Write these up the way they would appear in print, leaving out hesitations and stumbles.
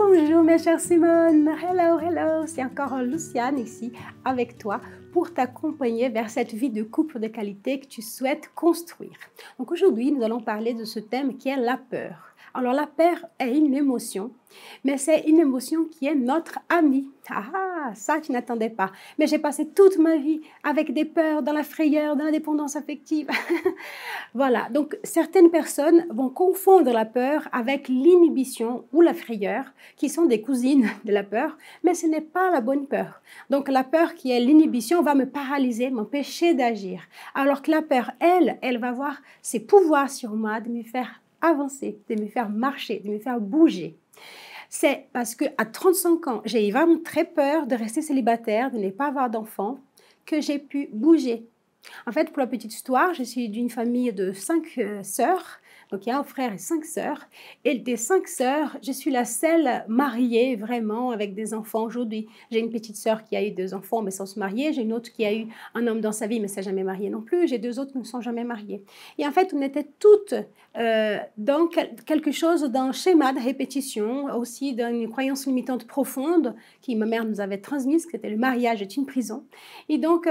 Bonjour mes chères Simone, hello, c'est encore Luciane ici avec toi pour t'accompagner vers cette vie de couple de qualité que tu souhaites construire. Donc aujourd'hui, nous allons parler de ce thème qui est la peur. Alors la peur est une émotion, mais c'est une émotion qui est notre amie. Ah, ça tu n'attendais pas. Mais j'ai passé toute ma vie avec des peurs, dans la frayeur, dans la dépendance affective. Voilà, donc certaines personnes vont confondre la peur avec l'inhibition ou la frayeur, qui sont des cousines de la peur, mais ce n'est pas la bonne peur. Donc la peur qui est l'inhibition va me paralyser, m'empêcher d'agir. Alors que la peur, elle va avoir ses pouvoirs sur moi de me faire avancer, de me faire marcher, de me faire bouger. C'est parce qu'à 35 ans, j'ai vraiment très peur de rester célibataire, de ne pas avoir d'enfants, que j'ai pu bouger. En fait, pour la petite histoire, je suis d'une famille de 5 sœurs. Donc, il y a un frère et 5 sœurs. Et des 5 sœurs, je suis la seule mariée vraiment avec des enfants aujourd'hui. J'ai une petite sœur qui a eu 2 enfants mais sans se marier. J'ai une autre qui a eu un homme dans sa vie mais s'est jamais mariée non plus. J'ai 2 autres qui ne sont jamais mariées. Et en fait, on était toutes dans quelque chose, d'un schéma de répétition, aussi d'une croyance limitante profonde qui ma mère nous avait transmise, que c'était le mariage est une prison. Et donc,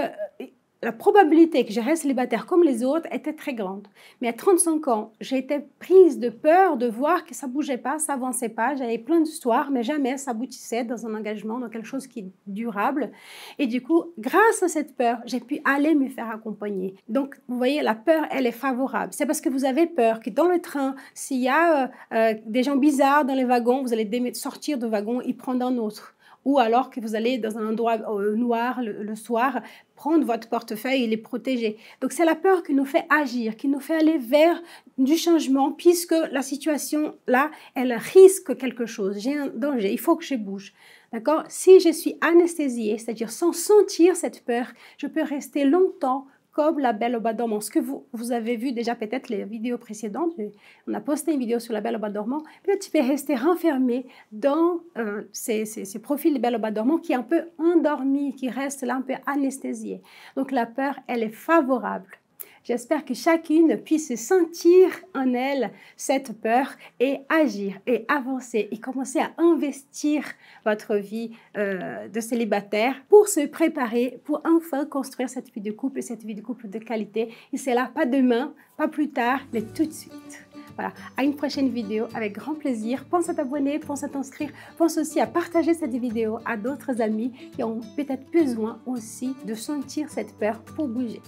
la probabilité que je reste célibataire comme les autres était très grande. Mais à 35 ans, j'ai été prise de peur de voir que ça ne bougeait pas, ça n'avançait pas. J'avais plein d'histoires, mais jamais ça aboutissait dans un engagement, dans quelque chose qui est durable. Et du coup, grâce à cette peur, j'ai pu aller me faire accompagner. Donc, vous voyez, la peur, elle est favorable. C'est parce que vous avez peur que dans le train, s'il y a des gens bizarres dans les wagons, vous allez sortir du wagon et prendre un autre. Ou alors que vous allez dans un endroit noir le soir, prendre votre portefeuille et les protéger. Donc c'est la peur qui nous fait agir, qui nous fait aller vers du changement, puisque la situation là, elle risque quelque chose. J'ai un danger, il faut que je bouge. D'accord? Si je suis anesthésiée, c'est-à-dire sans sentir cette peur, je peux rester longtemps comme la Belle au Bois dormant. Ce que vous avez vu déjà peut-être les vidéos précédentes, on a posté une vidéo sur la Belle au Bois dormant, peut-être tu peux rester renfermé dans ces profils de Belle au Bois dormant qui est un peu endormi, qui reste là un peu anesthésié. Donc la peur, elle est favorable. J'espère que chacune puisse sentir en elle cette peur et agir et avancer et commencer à investir votre vie de célibataire pour se préparer, pour enfin construire cette vie de couple et cette vie de couple de qualité. Et c'est là, pas demain, pas plus tard, mais tout de suite. Voilà, à une prochaine vidéo avec grand plaisir. Pense à t'abonner, pense à t'inscrire, pense aussi à partager cette vidéo à d'autres amis qui ont peut-être besoin aussi de sentir cette peur pour bouger.